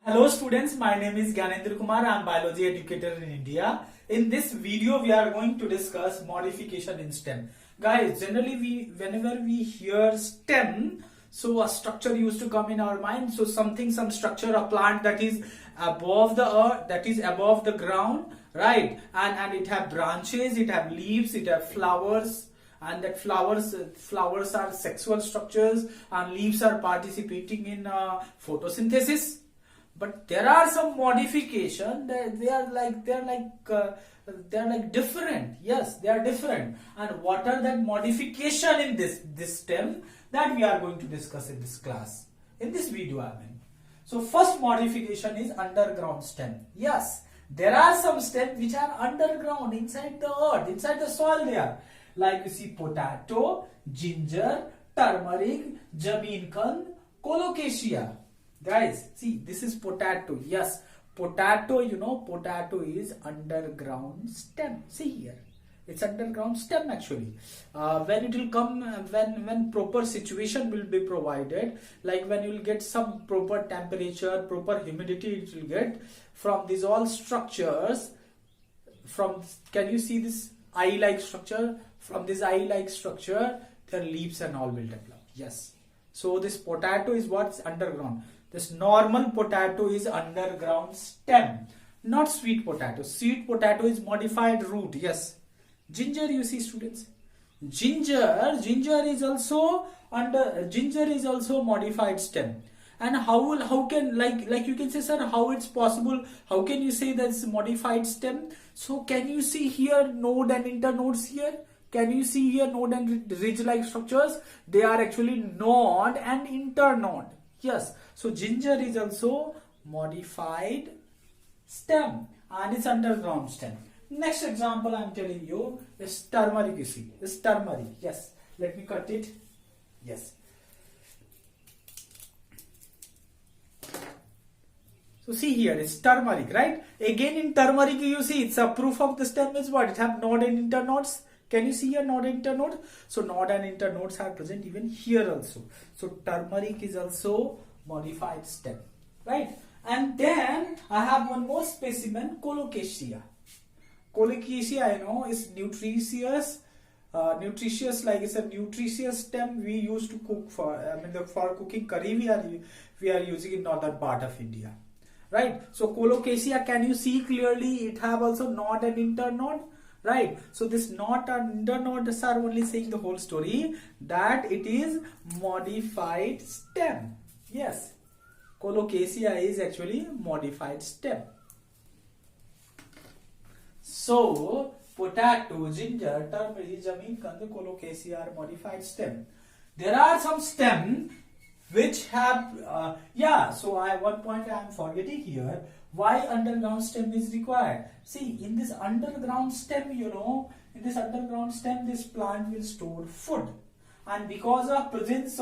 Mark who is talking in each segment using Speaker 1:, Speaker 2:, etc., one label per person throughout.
Speaker 1: Hello students, my name is Gyanendra Kumar. I am biology educator in India. In this video, we are going to discuss modification in STEM. Guys, generally whenever we hear STEM, so a structure used to come in our mind. So some structure, a plant that is above the earth, that is above the ground, right? And it have branches, it have leaves, it have flowers. And that flowers are sexual structures, and leaves are participating in photosynthesis. But there are some modification. They are like different. Yes, they are different. And what are that modification in this STEM that we are going to discuss in this class, in this video, I mean. So first modification is underground STEM. Yes, there are some STEM which are underground, inside the earth, inside the soil there. Like you see potato, ginger, turmeric, jameen kand, colocasia. Guys, see, this is potato. Yes, potato, potato is underground stem. See here, it's underground stem actually. When it will come, when proper situation will be provided, like when you will get some proper temperature, proper humidity, it will get from these all structures. Can you see this eye-like structure? From this eye-like structure, their leaves and all will develop. Yes. So this potato is what's underground. This normal potato is underground stem, not sweet potato. Sweet potato is modified root. Yes. Ginger, you see students. Ginger is also modified stem. And how can like you can say, sir, how it's possible? How can you say that's modified stem? So can you see here node and internodes here? Can you see here node and ridge-like structures? They are actually node and internode. Yes. So ginger is also modified stem and it's underground stem. Next example I am telling you is turmeric. You see, this turmeric. Yes. Let me cut it. Yes. So see here, it's turmeric, right? Again in turmeric, you see, it's a proof of the stem is what? It have node and internodes. Can you see here node and internode? So node and internodes are present even here also. So turmeric is also modified stem, right? And then I have one more specimen, colocasia. Colocasia, I know, is nutritious. Like it's a nutritious stem we used to cook for. For cooking curry, we are using in northern part of India, right? So colocasia, can you see clearly? It have also node and internode. Right, so this node and internodes are only saying the whole story that it is modified stem. Yes, colocasia is actually modified stem. So potato, ginger, turmeric, jameen kand, colocasia are modified stem. There are some stem which have so one point I am forgetting here. Why underground stem is required? See, in this underground stem, this plant will store food, and because of this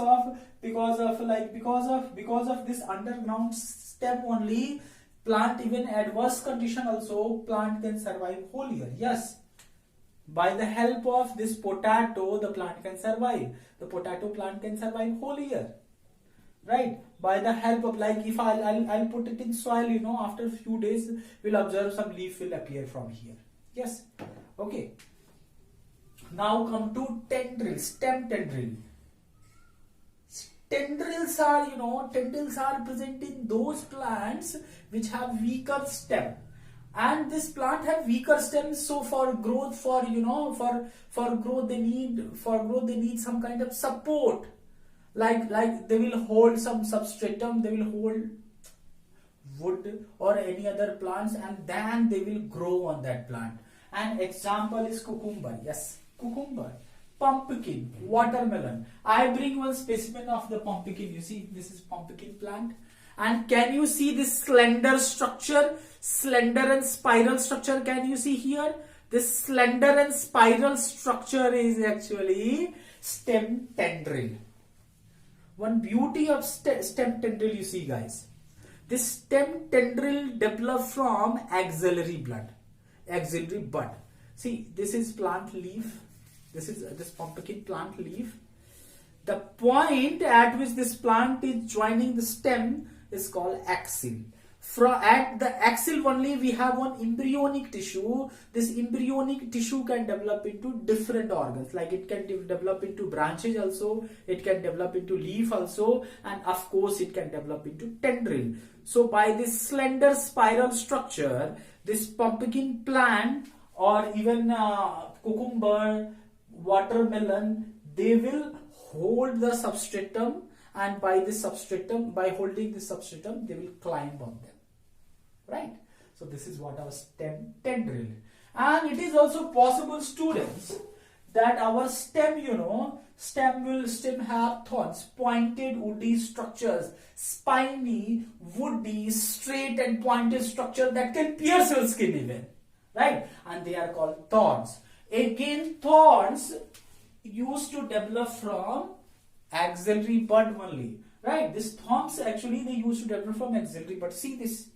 Speaker 1: underground stem only, plant even adverse condition also plant can survive whole year. Yes, by the help of this potato, the plant can survive. The potato plant can survive whole year. Right, by the help of, like, if I'll put it in soil, after a few days we'll observe some leaf will appear from here. Yes, okay. Now come to tendril, stem tendril. Tendrils are present in those plants which have weaker stem, and this plant have weaker stems. So for growth, for growth they need some kind of support. Like they will hold some substratum, they will hold wood or any other plants, and then they will grow on that plant. An example is cucumber. Yes, cucumber, pumpkin, watermelon. I bring one specimen of the pumpkin. You see, this is pumpkin plant. And can you see this slender structure, slender and spiral structure? Can you see here? This slender and spiral structure is actually stem tendril. One beauty of stem tendril, you see, guys, this stem tendril develop from axillary bud. See, this is plant leaf. This is this pumpkin plant leaf. The point at which this plant is joining the stem is called axil. at the axil only we have one embryonic tissue. This embryonic tissue can develop into different organs, like it can develop into branches also, it can develop into leaf also, and of course it can develop into tendril. So by this slender spiral structure, this pumpkin plant or even cucumber, watermelon, they will hold the substratum, and by this substratum, by holding this substratum, they will climb on them. Right? So this is what our stem tendril. And it is also possible, students, that our stem, stem have thorns, pointed woody structures, spiny, woody, straight and pointed structure that can pierce your skin even. Right? And they are called thorns. Again, thorns used to develop from axillary bud only. Right? These thorns actually they used to develop from axillary bud. See this.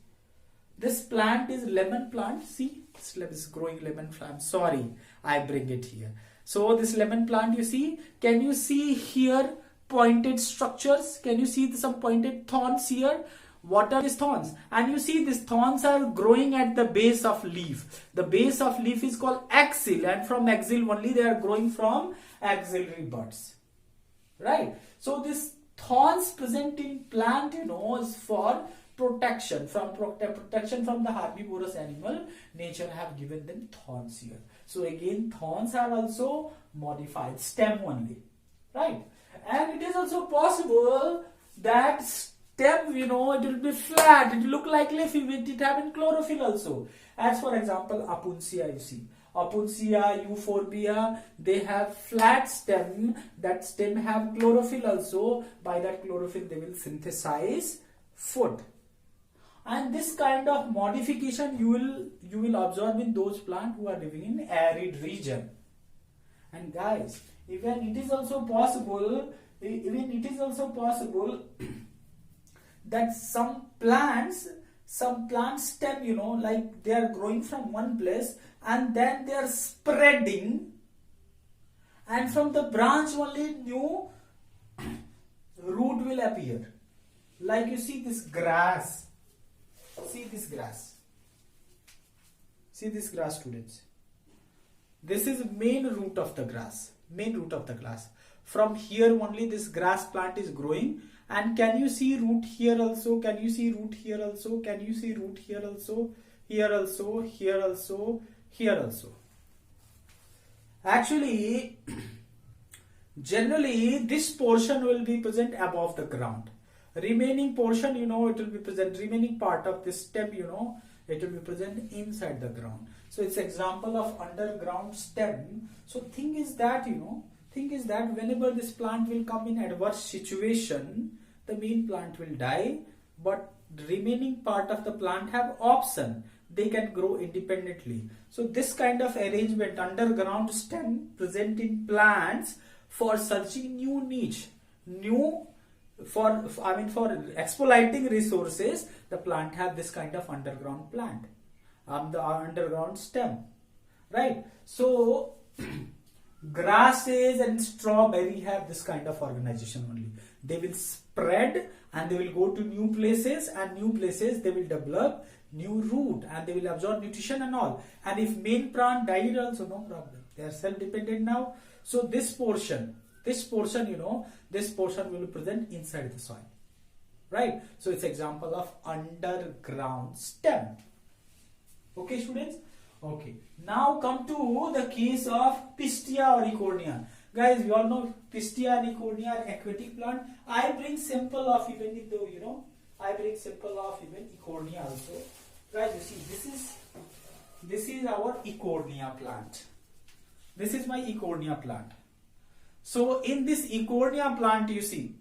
Speaker 1: This plant is lemon plant. See, this is growing lemon plant. Sorry, I bring it here. So this lemon plant, you see, can you see here pointed structures? Can you see some pointed thorns here? What are these thorns? And you see these thorns are growing at the base of leaf. The base of leaf is called axil, and from axil only they are growing from axillary buds. Right? So this thorns present in plant, is for protection from the herbivorous animal. Nature have given them thorns here. So again, thorns are also modified, stem only, right? And it is also possible that stem, it will be flat, it will look like leaf, it having chlorophyll also. As for example, Opuntia, you see. Opuntia, Euphorbia, they have flat stem. That stem have chlorophyll also. By that chlorophyll, they will synthesize food. And this kind of modification you will observe in those plants who are living in arid region. And guys, even it is also possible that some plants stem, like they are growing from one place and then they are spreading, and from the branch only new root will appear. Like you see this grass. See this grass. See this grass, students. This is main root of the grass. Main root of the grass. From here only this grass plant is growing. And can you see root here also? Can you see root here also? Can you see root here also? Here also, here also, here also. Actually, generally this portion will be present above the ground. Remaining portion, it will be present, remaining part of this stem, it will be present inside the ground. So it's example of underground stem. So thing is that whenever this plant will come in adverse situation, the main plant will die, but the remaining part of the plant have option. They can grow independently. So this kind of arrangement, underground stem present in plants for searching new niche, for exploiting resources, the plant have this kind of underground plant, the underground stem, right? So grasses and strawberry have this kind of organization only. They will spread and they will go to new places, and new places they will develop new root and they will absorb nutrition and all. And if main plant died also, no problem. They are self-dependent now. So this portion will be present inside the soil, right? So it's example of underground stem. Okay, students? Okay. Now come to the case of Pistia or Eichhornia. Guys, you all know Pistia and Eichhornia are aquatic plant. I bring sample of even Eichhornia also. Guys, you see, this is our Eichhornia plant. This is my Eichhornia plant. So in this Eichhornia plant, you see,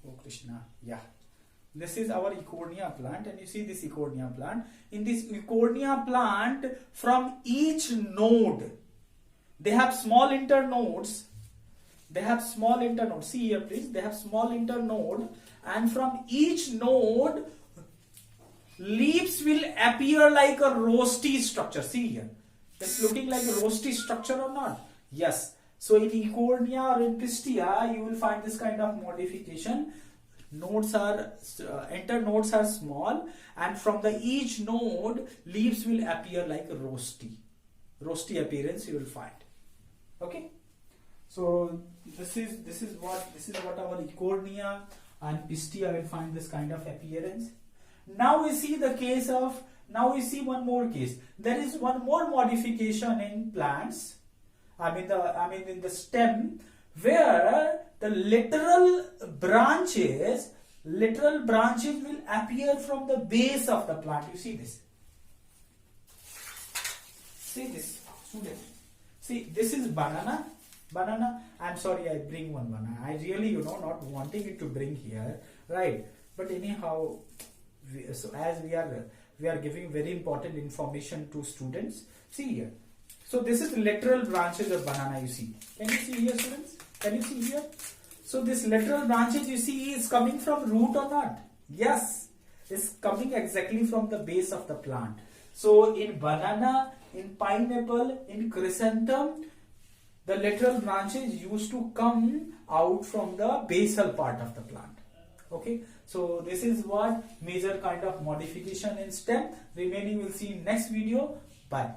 Speaker 1: oh Krishna, yeah, this is our Eichhornia plant, and you see this Eichhornia plant. In this Eichhornia plant, from each node, they have small internodes. See here, please. They have small internode, and from each node, leaves will appear like a roasty structure. See here. It's looking like a roasty structure or not? Yes. So in Eichhornia or in Pistia, you will find this kind of modification. nodes are internodes are small, and from the each node leaves will appear like roasty appearance you will find. Okay, so this is what our Ecornia and Pistia will find this kind of appearance. Now we see the case of, now we see one more case. There is one more modification in plants, in the stem, where the lateral branches will appear from the base of the plant. You see this? See this, student? See, this is banana. I'm sorry, I bring one banana. I really, not wanting it to bring here, right? But anyhow, so as we are giving very important information to students. See here. So this is lateral branches of banana. You see? Can you see here, students? Can you see here? So this lateral branches you see is coming from root or not? Yes, it's coming exactly from the base of the plant. So in banana, in pineapple, in chrysanthemum, the lateral branches used to come out from the basal part of the plant. Okay, so this is what major kind of modification in stem. Remaining we'll see in next video. Bye.